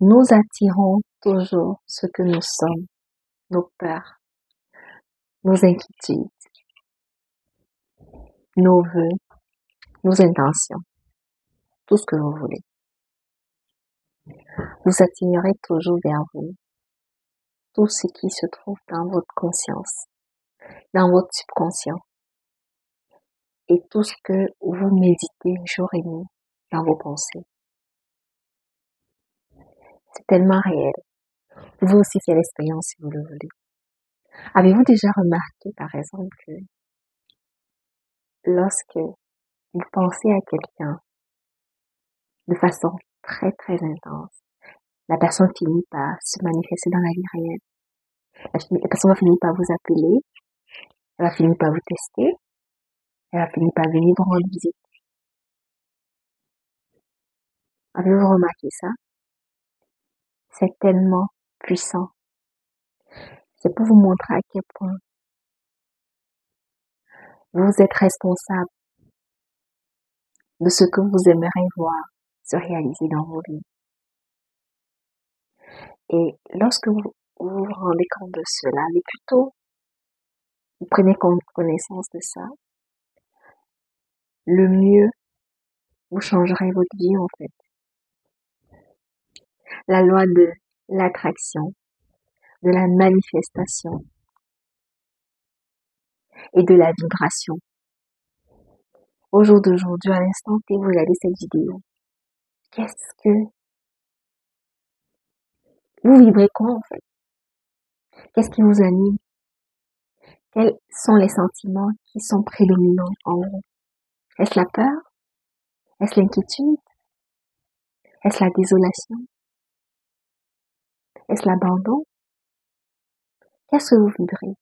Nous attirons toujours ce que nous sommes, nos peurs, nos inquiétudes, nos vœux, nos intentions, tout ce que vous voulez. Vous attirerez toujours vers vous tout ce qui se trouve dans votre conscience, dans votre subconscient et tout ce que vous méditez jour et nuit dans vos pensées. C'est tellement réel. Vous pouvez aussi faire l'expérience si vous le voulez. Avez-vous déjà remarqué, par exemple, que lorsque vous pensez à quelqu'un de façon très très intense, la personne finit par se manifester dans la vie réelle. La personne va finir par vous appeler, elle va finir par vous tester, elle va finir par venir vous rendre visite. Avez-vous remarqué ça? C'est tellement puissant. C'est pour vous montrer à quel point vous êtes responsable de ce que vous aimeriez voir se réaliser dans vos vies. Et lorsque vous rendez compte de cela, mais plutôt vous prenez connaissance de ça, le mieux vous changerez votre vie en fait. La loi de l'attraction, de la manifestation et de la vibration. Au jour d'aujourd'hui, à l'instant que vous regardez cette vidéo, qu'est-ce que vous vibrez quoi en fait? Qu'est-ce qui vous anime? Quels sont les sentiments qui sont prédominants en vous? Est-ce la peur? Est-ce l'inquiétude? Est-ce la désolation? Est-ce l'abandon? Qu'est-ce que vous vibrez?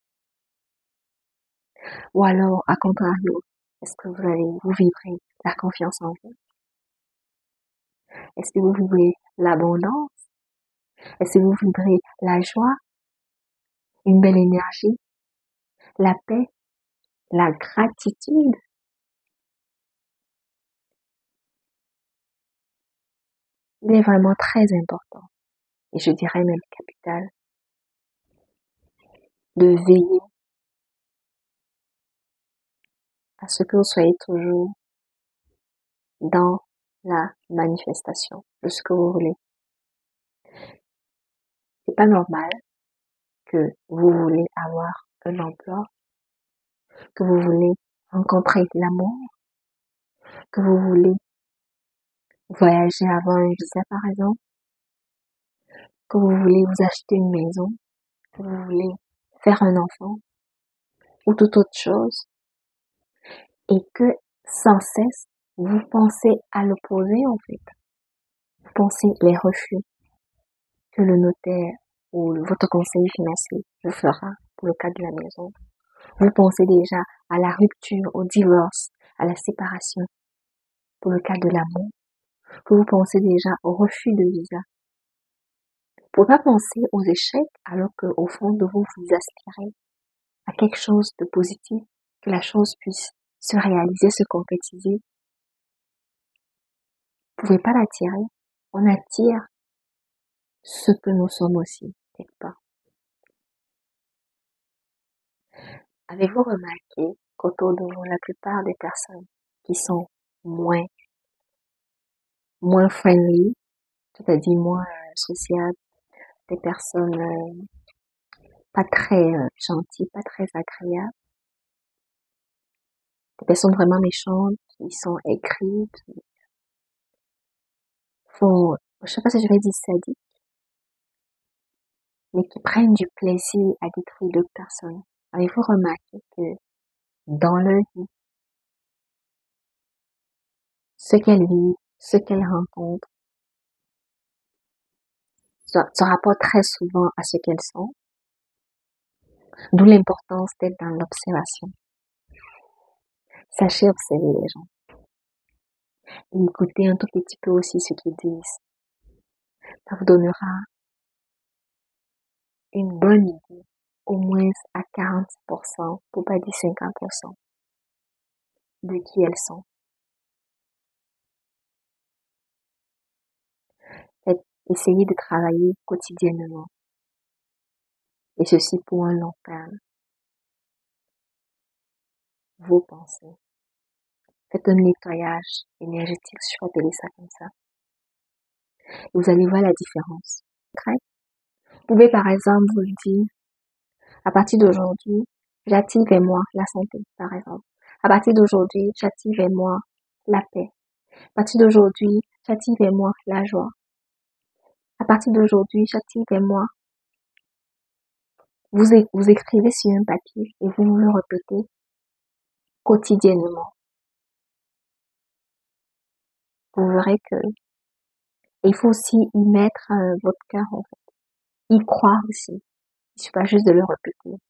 Ou alors, à contrario, est-ce que vous vibrez la confiance en vous? Est-ce que vous vibrez l'abondance? Est-ce que vous vibrez la joie? Une belle énergie? La paix? La gratitude? Il est vraiment très important, et je dirais même capital, de veiller à ce que vous soyez toujours dans la manifestation de ce que vous voulez. C'est pas normal que vous voulez avoir un emploi, que vous voulez rencontrer l'amour, que vous voulez voyager avant un visa par exemple, que vous voulez vous acheter une maison, que vous voulez faire un enfant ou toute autre chose et que sans cesse vous pensez à l'opposé en fait. Vous pensez les refus que le notaire ou votre conseiller financier vous fera pour le cas de la maison. Vous pensez déjà à la rupture, au divorce, à la séparation pour le cas de l'amour. Que vous pensez déjà au refus de visa. Vous ne pouvez pas penser aux échecs alors qu'au fond de vous, vous aspirez à quelque chose de positif, que la chose puisse se réaliser, se concrétiser. Vous ne pouvez pas l'attirer. On attire ce que nous sommes aussi, quelque part. Avez-vous remarqué qu'autour de vous, la plupart des personnes qui sont moins friendly, c'est-à-dire moins sociables, des personnes pas très gentilles, pas très agréables, des personnes vraiment méchantes, qui sont aigries, qui font, je sais pas si je vais dire sadiques, mais qui prennent du plaisir à détruire d'autres personnes. Avez-vous remarqué que dans leur vie, ce qu'elles vivent, ce qu'elles rencontrent, se rapporte très souvent à ce qu'elles sont, d'où l'importance d'être dans l'observation. Sachez observer les gens et écoutez un tout petit peu aussi ce qu'ils disent. Ça vous donnera une bonne idée, au moins à 40%, pour pas dire 50%, de qui elles sont. Essayez de travailler quotidiennement. Et ceci pour un long terme. Vos pensées. Faites un nettoyage énergétique, si je peux appeler ça comme ça. Et vous allez voir la différence. Vous pouvez par exemple vous le dire, à partir d'aujourd'hui, j'attire vers moi la santé, par exemple. À partir d'aujourd'hui, j'attire vers moi la paix. À partir d'aujourd'hui, j'attire vers moi la joie. À partir d'aujourd'hui, j'attire vers moi. Vous écrivez sur un papier et vous le répétez quotidiennement. Vous verrez que il faut aussi y mettre votre cœur, en fait. Y croire aussi. Il ne suffit pas juste de le répéter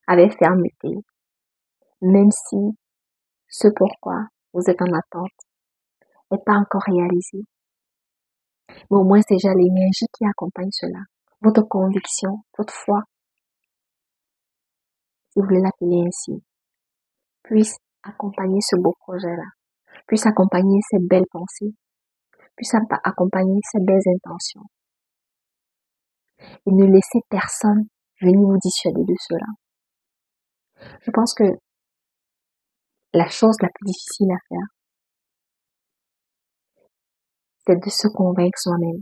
avec fermeté, même si ce pourquoi vous êtes en attente n'est pas encore réalisé. Mais au moins, c'est déjà l'énergie qui accompagne cela. Votre conviction, votre foi, si vous voulez l'appeler ainsi, puisse accompagner ce beau projet-là, puisse accompagner ces belles pensées, puisse accompagner ces belles intentions. Et ne laissez personne venir vous dissuader de cela. Je pense que la chose la plus difficile à faire, c'est de se convaincre soi-même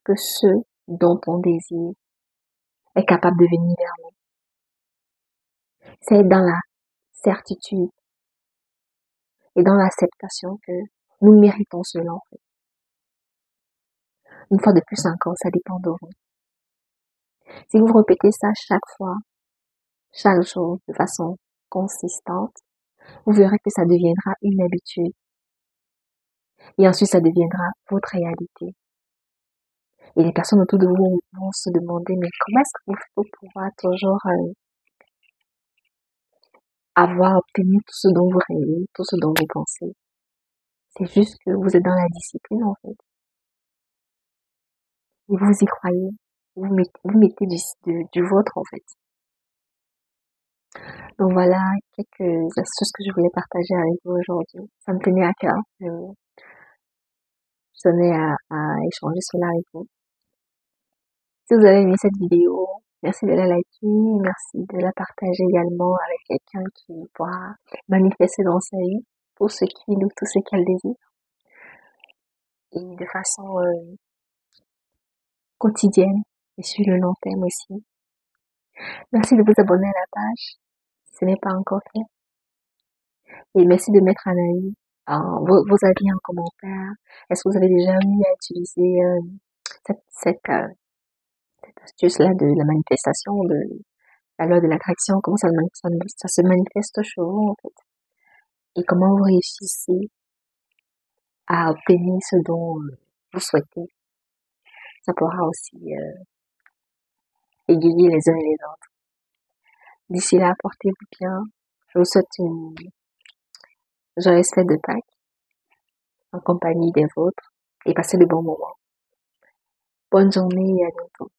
que ce dont on désire est capable de venir vers nous. C'est dans la certitude et dans l'acceptation que nous méritons cela, en fait. Une fois de plus encore, ça dépend de vous. Si vous répétez ça chaque fois, chaque jour, de façon consistante, vous verrez que ça deviendra une habitude. Et ensuite, ça deviendra votre réalité. Et les personnes autour de vous vont se demander, mais comment est-ce que vous faites pour pouvoir toujours avoir obtenu tout ce dont vous rêvez, tout ce dont vous pensez? C'est juste que vous êtes dans la discipline, en fait. Et vous y croyez. Vous mettez du vôtre, en fait. Donc voilà quelques astuces que je voulais partager avec vous aujourd'hui. Ça me tenait à cœur. Je tenais à échanger cela avec vous. Si vous avez aimé cette vidéo, merci de la liker, merci de la partager également avec quelqu'un qui pourra manifester dans sa vie pour ce qu'il ou tout ce qu'elle désire. Et de façon quotidienne et sur le long terme aussi. Merci de vous abonner à la page si ce n'est pas encore fait. Et merci de mettre un avis, vos avis en commentaire. Est-ce que vous avez déjà eu à utiliser cette astuce-là de la manifestation, de la loi de l'attraction? Comment ça se manifeste chez vous, en fait? Et comment vous réussissez à obtenir ce dont vous souhaitez? Ça pourra aussi égayer les uns et les autres. D'ici là, portez-vous bien. Je vous souhaite une joyeuse fête de Pâques en compagnie des vôtres et passez de bons moments. Bonne journée et à bientôt.